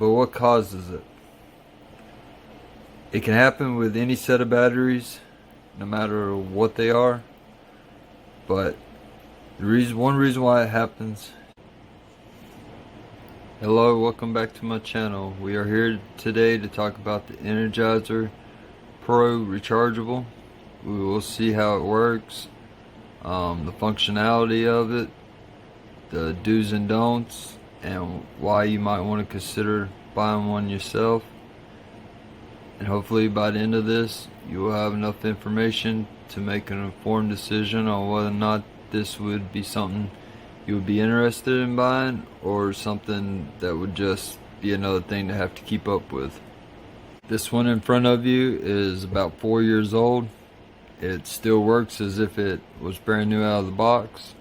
but what causes it? It can happen with any set of batteries, no matter what they are. But one reason why it happens. Hello, welcome back to my channel. We are here today to talk about the Energizer Pro rechargeable. We will see how it works, the functionality of it, the do's and don'ts, and why you might want to consider buying one yourself. And hopefully by the end of this you will have enough information to make an informed decision on whether or not this would be something you would be interested in buying, or something that would just be another thing to have to keep up with. This one in front of you is about 4 years old. It still works as if it was brand new out of the box.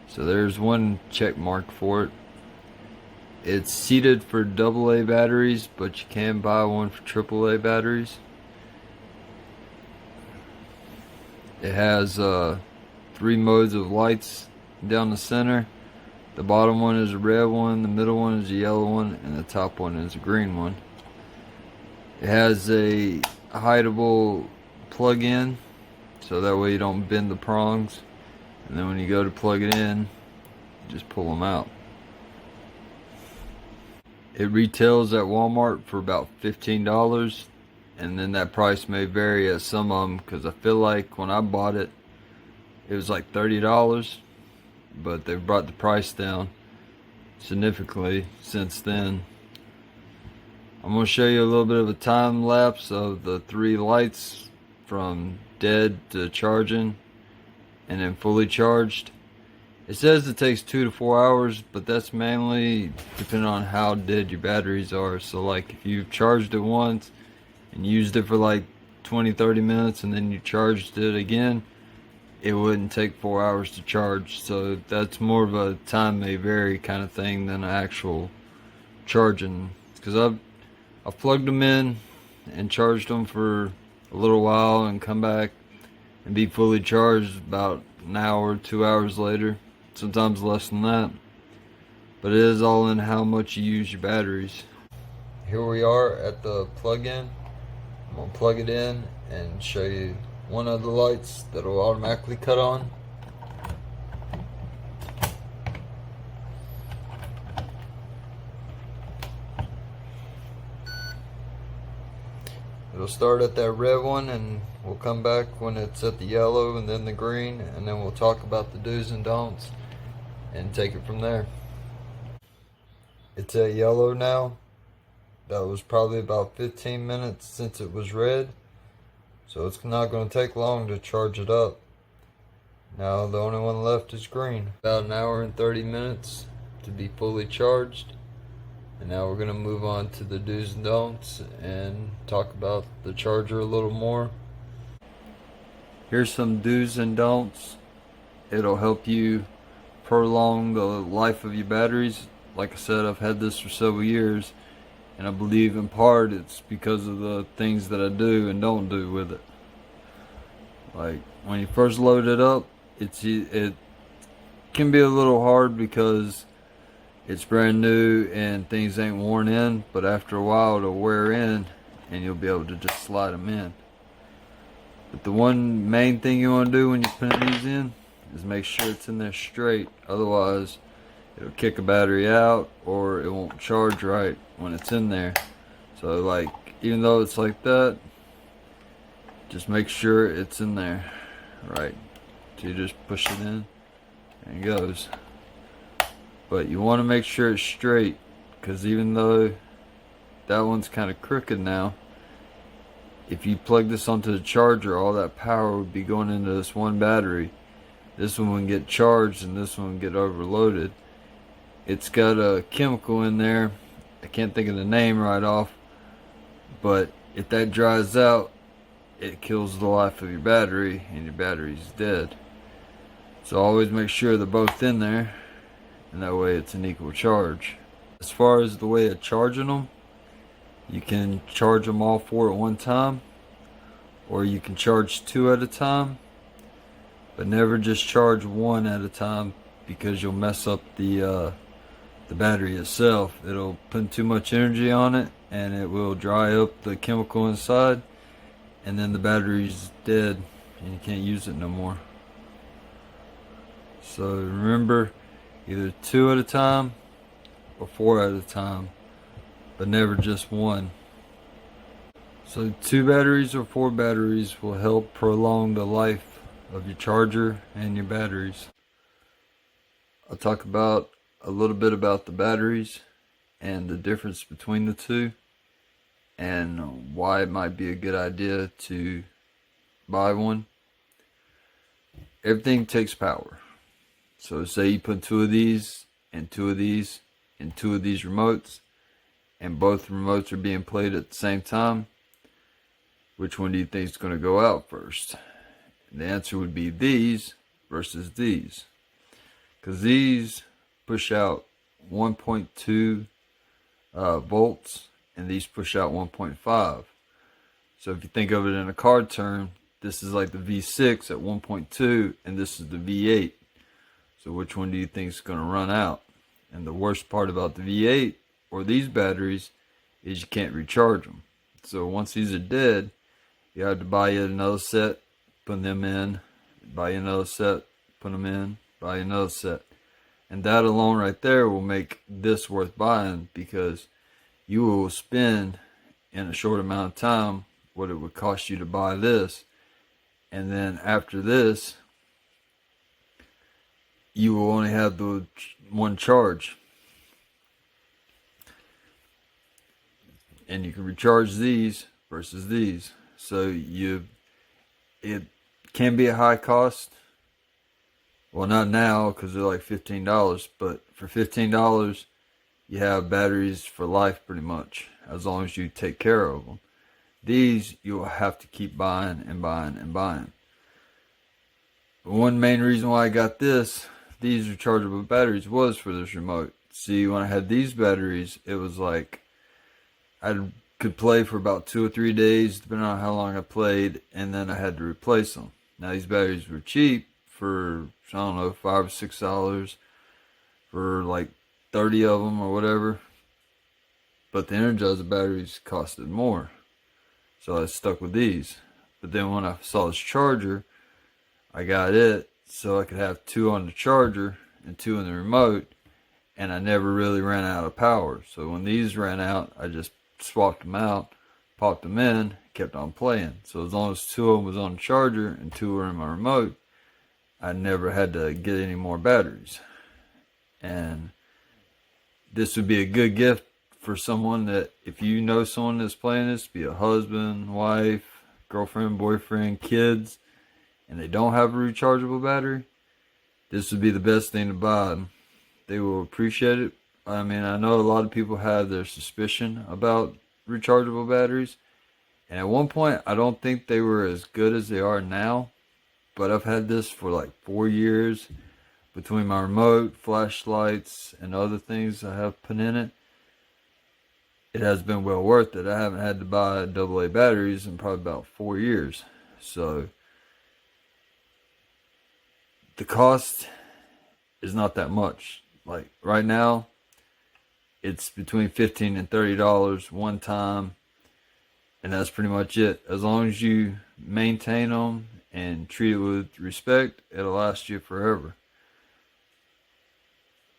So there's one check mark for it. It's seated for AA batteries, but you can buy one for AAA batteries. It has 3 modes of lights down the center. The bottom one is a red one, the middle one is a yellow one, and the top one is a green one. It has a hideable plug-in, so that way you don't bend the prongs, and then when you go to plug it in, you just pull them out. It retails at Walmart for about $15, and then that price may vary at some of them, because I feel like when I bought it, it was like $30, but they've brought the price down significantly since then. I'm going to show you a little bit of a time lapse of the 3 lights from dead to charging and then fully charged. It says it takes 2 to 4 hours, but that's mainly depending on how dead your batteries are. So like if you've charged it once and used it for like 20-30 minutes and then you charged it again, it wouldn't take 4 hours to charge. So that's more of a time may vary kind of thing than an actual charging, because I've plugged them in and charged them for a little while and come back and be fully charged about an hour, 2 hours later, sometimes less than that. But it is all in how much you use your batteries. Here we are at the plug-in. I'm gonna plug it in and show you one of the lights that will automatically cut on. It'll start at that red one, and we'll come back when it's at the yellow and then the green, and then we'll talk about the do's and don'ts and take it from there. It's at yellow now. That was probably about 15 minutes since it was red, so it's not going to take long to charge it up. Now the only one left is green. About an hour and 30 minutes to be fully charged. And now we're going to move on to the do's and don'ts and talk about the charger a little more. Here's some do's and don'ts. It'll help you prolong the life of your batteries. Like I said, I've had this for several years, and I believe in part it's because of the things that I do and don't do with it. Like when you first load it up, it can be a little hard because it's brand new and things ain't worn in, but after a while it'll wear in and you'll be able to just slide them in. But the one main thing you want to do when you put these in is make sure it's in there straight. Otherwise it'll kick a battery out, or it won't charge right when it's in there. So like, even though it's like that, just make sure it's in there right. So you just push it in and it goes. But you want to make sure it's straight, because even though that one's kind of crooked now, if you plug this onto the charger, all that power would be going into this one battery. This one would get charged and this one would get overloaded. It's got a chemical in there, I can't think of the name right off, but if that dries out, it kills the life of your battery and your battery's dead. So always make sure they're both in there, and that way it's an equal charge. As far as the way of charging them, you can charge them all 4 at one time, or you can charge 2 at a time, but never just charge 1 at a time, because you'll mess up the the battery itself. It'll put too much energy on it and it will dry up the chemical inside, and then the battery's dead and you can't use it no more. So remember, either 2 at a time or 4 at a time, but never just one. So 2 batteries or 4 batteries will help prolong the life of your charger and your batteries. I'll talk about a little bit about the batteries and the difference between the two, and why it might be a good idea to buy one. Everything takes power. So say you put 2 of these and 2 of these and 2 of these remotes, and both remotes are being played at the same time. Which one do you think is going to go out first? And the answer would be these versus these, because these push out 1.2 volts and these push out 1.5. So if you think of it in a car term, this is like the V6 at 1.2 and this is the V8. So which one do you think is going to run out? And the worst part about the V8 or these batteries is you can't recharge them. So once these are dead, you have to buy yet another set, put them in, buy another set, put them in, buy another set. And that alone right there will make this worth buying, because you will spend in a short amount of time what it would cost you to buy this. And then after this, you will only have the one charge. And you can recharge these versus these. So it can be a high cost. Well, not now because they're like $15, but for $15 you have batteries for life pretty much, as long as you take care of them. These you'll have to keep buying and buying and buying. One main reason why I got these rechargeable batteries was for this remote. See, when I had these batteries, it was like I could play for about 2 or 3 days, depending on how long I played, and then I had to replace them. Now these batteries were cheap for, I don't know, $5 or $6 for like 30 of them or whatever. But the Energizer batteries costed more. So I stuck with these. But then when I saw this charger, I got it so I could have 2 on the charger and 2 in the remote, and I never really ran out of power. So when these ran out, I just swapped them out, popped them in, kept on playing. So as long as 2 of them was on the charger and 2 were in my remote, I never had to get any more batteries. And this would be a good gift for someone that, if you know someone that's playing this, be a husband, wife, girlfriend, boyfriend, kids, and they don't have a rechargeable battery, this would be the best thing to buy. They will appreciate it. I mean, I know a lot of people have their suspicion about rechargeable batteries, and at one point I don't think they were as good as they are now, but I've had this for like 4 years. Between my remote, flashlights, and other things I have put in it, it has been well worth it. I haven't had to buy AA batteries in probably about 4 years. So the cost is not that much. Like right now, it's between $15 and $30 one time, and that's pretty much it. As long as you maintain them and treat it with respect, it'll last you forever.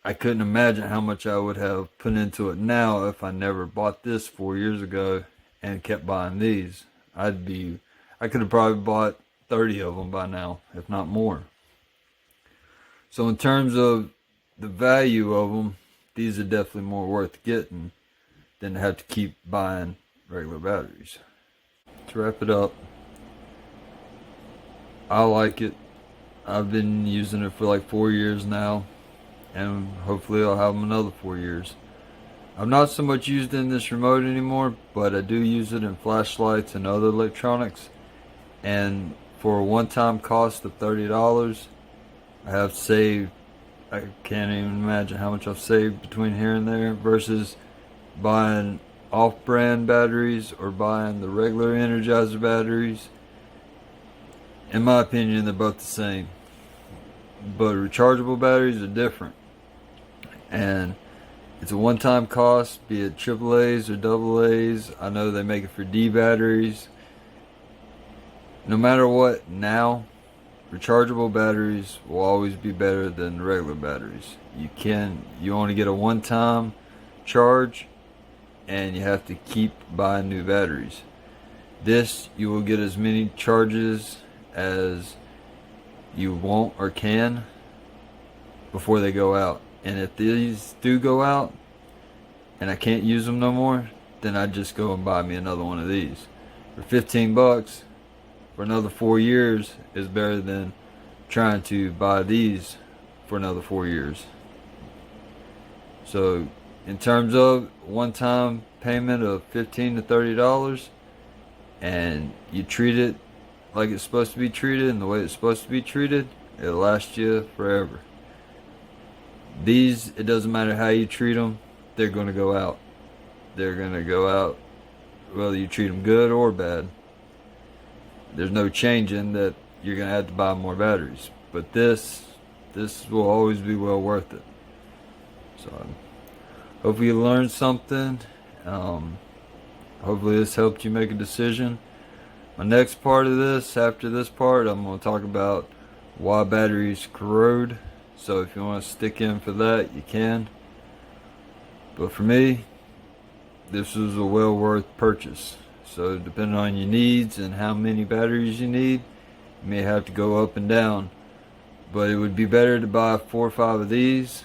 I couldn't imagine how much I would have put into it now if I never bought this 4 years ago and kept buying these. I could have probably bought 30 of them by now, if not more. So in terms of the value of them, these are definitely more worth getting than to have to keep buying regular batteries. To wrap it up, I like it. I've been using it for like 4 years now, and hopefully I'll have them another 4 years. I'm not so much used in this remote anymore, but I do use it in flashlights and other electronics. And for a one-time cost of $30, I have saved, I can't even imagine how much I've saved between here and there, versus buying off-brand batteries or buying the regular Energizer batteries. In my opinion, they're both the same, but rechargeable batteries are different. And It's a one-time cost, be it AAAs or AA's. I know they make it for D batteries. No matter what, now rechargeable batteries will always be better than regular batteries. You only get a one-time charge, and you have to keep buying new batteries. This, you will get as many charges as you want or can before they go out. And if these do go out and I can't use them no more, then I just go and buy me another one of these. For 15 bucks for another 4 years is better than trying to buy these for another 4 years. So in terms of one-time payment of $15 to $30, and you treat it like it's supposed to be treated and the way it's supposed to be treated, it'll last you forever. These, it doesn't matter how you treat them, they're going to go out. They're going to go out whether you treat them good or bad. There's no changing that you're going to have to buy more batteries. But this will always be well worth it. So hopefully you learned something. Hopefully this helped you make a decision. My next part of this, after this part, I'm going to talk about why batteries corrode. So if you want to stick in for that, you can. But for me, this was a well worth purchase. So depending on your needs and how many batteries you need, you may have to go up and down. But it would be better to buy 4 or 5 of these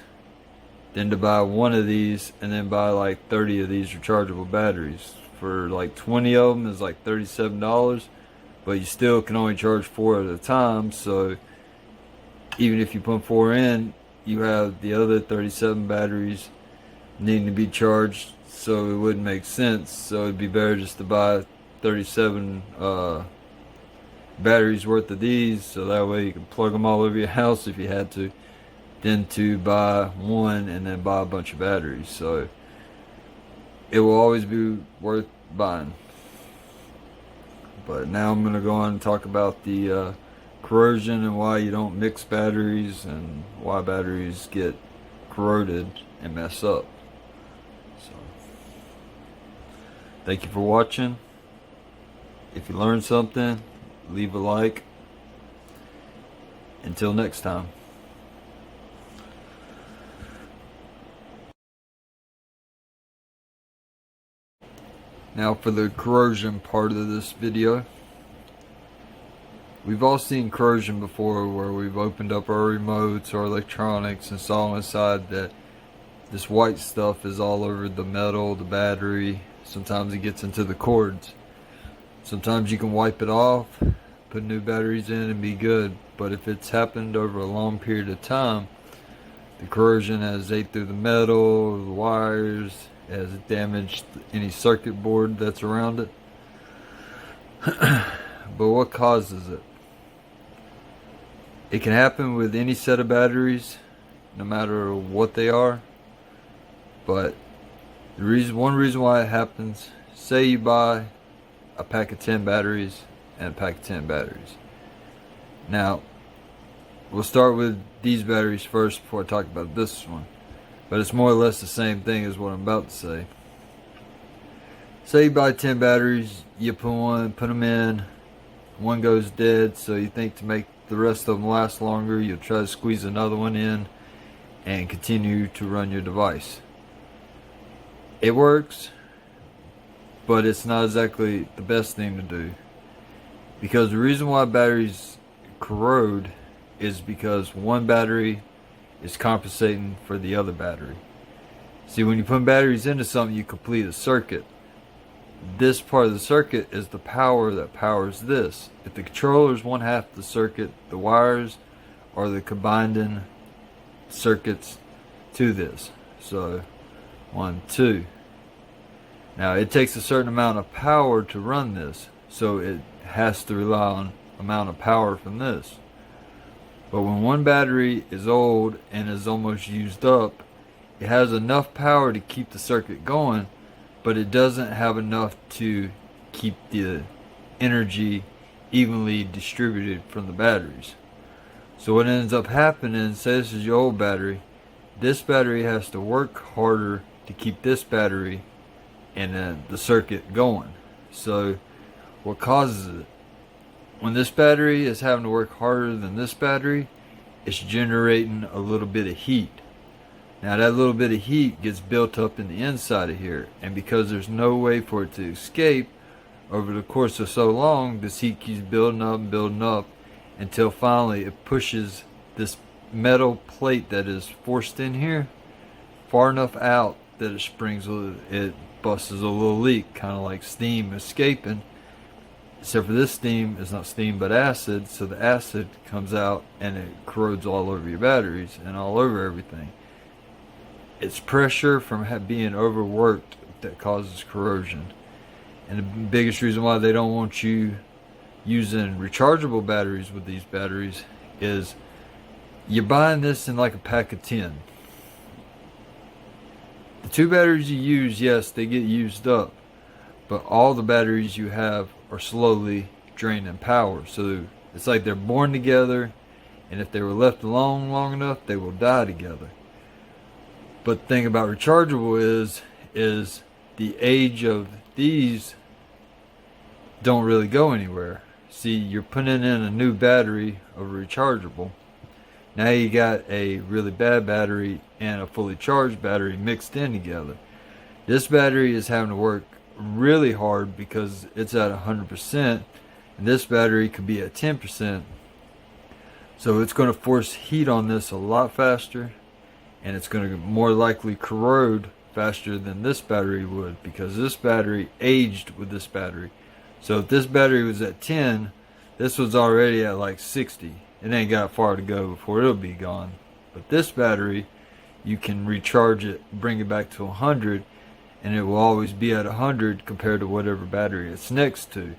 than to buy one of these and then buy like 30 of these rechargeable batteries. For like 20 of them is like $37, but you still can only charge 4 at a time. So even if you put 4 in, you have the other 37 batteries needing to be charged, so it wouldn't make sense. So it'd be better just to buy 37 batteries worth of these, so that way you can plug them all over your house if you had to, than to buy one and then buy a bunch of batteries. So it will always be worth buying. But now I'm going to go on and talk about the corrosion and why you don't mix batteries and why batteries get corroded and mess up. So thank you for watching. If you learned something, leave a like. Until next time. Now for the corrosion part of this video. We've all seen corrosion before, where we've opened up our remotes or electronics and saw inside that this white stuff is all over the metal, the battery. Sometimes it gets into the cords. Sometimes you can wipe it off, put new batteries in and be good. But if it's happened over a long period of time, the corrosion has ate through the metal, the wires, has damaged any circuit board that's around it. But what causes it? It can happen with any set of batteries, no matter what they are. But one reason why it happens, say you buy a pack of 10 batteries and a pack of 10 batteries. Now, we'll start with these batteries first before I talk about this one. But it's more or less the same thing as what I'm about to say. Say you buy 10 batteries, you put them in, one goes dead, so you think to make the rest of them last longer, you'll try to squeeze another one in and continue to run your device. It works, but it's not exactly the best thing to do. Because the reason why batteries corrode is because one battery is compensating for the other battery. See, when you put batteries into something, you complete a circuit. This part of the circuit is the power that powers this. If the controller is one half the circuit, the wires are the combining circuits to this. So 1, 2. Now it takes a certain amount of power to run this, so it has to rely on amount of power from this. But when one battery is old and is almost used up, it has enough power to keep the circuit going, but it doesn't have enough to keep the energy evenly distributed from the batteries. So what ends up happening, say this is your old battery, this battery has to work harder to keep this battery and the circuit going. So what causes it? When this battery is having to work harder than this battery, it's generating a little bit of heat. Now that little bit of heat gets built up in the inside of here, and because there's no way for it to escape, over the course of so long, this heat keeps building up and building up until finally it pushes this metal plate that is forced in here far enough out that it busts a little leak, kind of like steam escaping. Except for this steam is not steam but acid, so the acid comes out and it corrodes all over your batteries and all over everything. It's pressure from being overworked that causes corrosion. And the biggest reason why they don't want you using rechargeable batteries with these batteries is you're buying this in like a pack of 10. The 2 batteries you use, yes, they get used up, but all the batteries you have are slowly draining power. So it's like they're born together, and if they were left alone long enough, they will die together. But the thing about rechargeable is the age of these don't really go anywhere. See, you're putting in a new battery of a rechargeable. Now you got a really bad battery and a fully charged battery mixed in together. This battery is having to work really hard because it's at 100%, and this battery could be at 10%. So it's going to force heat on this a lot faster, and it's going to more likely corrode faster than this battery would, because this battery aged with this battery. So if this battery was at 10, this was already at like 60. It ain't got far to go before it'll be gone. But this battery, you can recharge it, bring it back to 100, and it will always be at 100 compared to whatever battery it's next to.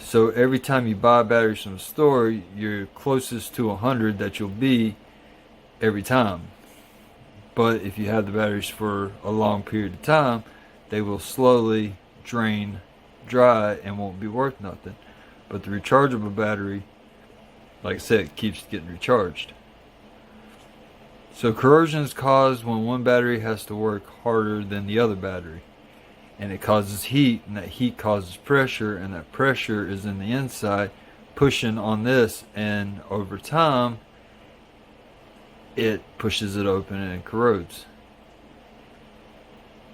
So every time you buy batteries from the store, you're closest to 100 that you'll be every time. But if you have the batteries for a long period of time, they will slowly drain dry and won't be worth nothing. But the rechargeable battery, like I said, keeps getting recharged. So corrosion is caused when one battery has to work harder than the other battery, and it causes heat, and that heat causes pressure, and that pressure is in the inside pushing on this, and over time it pushes it open and it corrodes.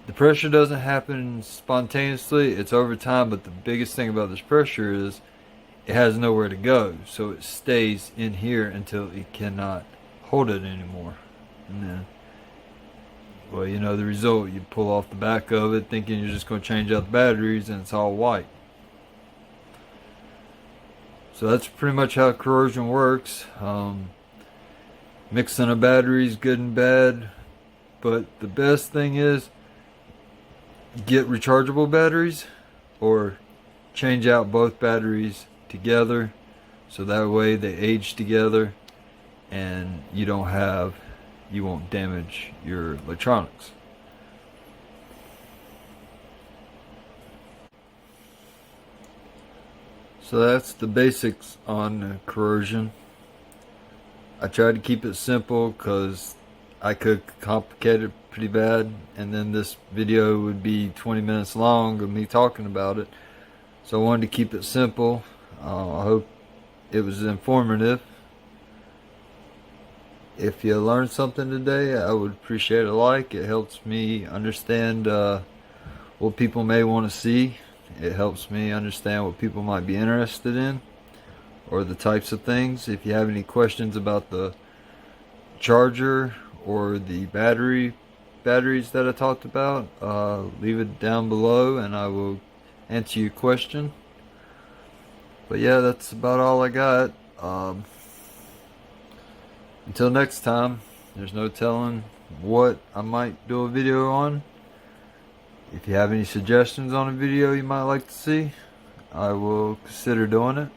The pressure doesn't happen spontaneously, it's over time, but the biggest thing about this pressure is it has nowhere to go, so it stays in here until it cannot hold it anymore. And then, well, you know the result. You pull off the back of it thinking you're just going to change out the batteries, and it's all white. So that's pretty much how corrosion works. Mixing a battery is good and bad, but the best thing is get rechargeable batteries, or change out both batteries together, so that way they age together and you won't damage your electronics. So that's the basics on corrosion. I tried to keep it simple because I could complicate it pretty bad, and then this video would be 20 minutes long of me talking about it. So I wanted to keep it simple. I hope it was informative. If you learned something today, I would appreciate a like. It helps me understand what people may want to see. It helps me understand what people might be interested in, or the types of things. If you have any questions about the charger or the batteries that I talked about, leave it down below and I will answer your question. But yeah, that's about all I got. Until next time, there's no telling what I might do a video on. If you have any suggestions on a video you might like to see, I will consider doing it.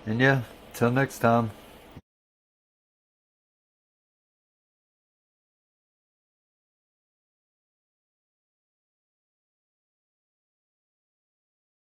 And yeah, till next time.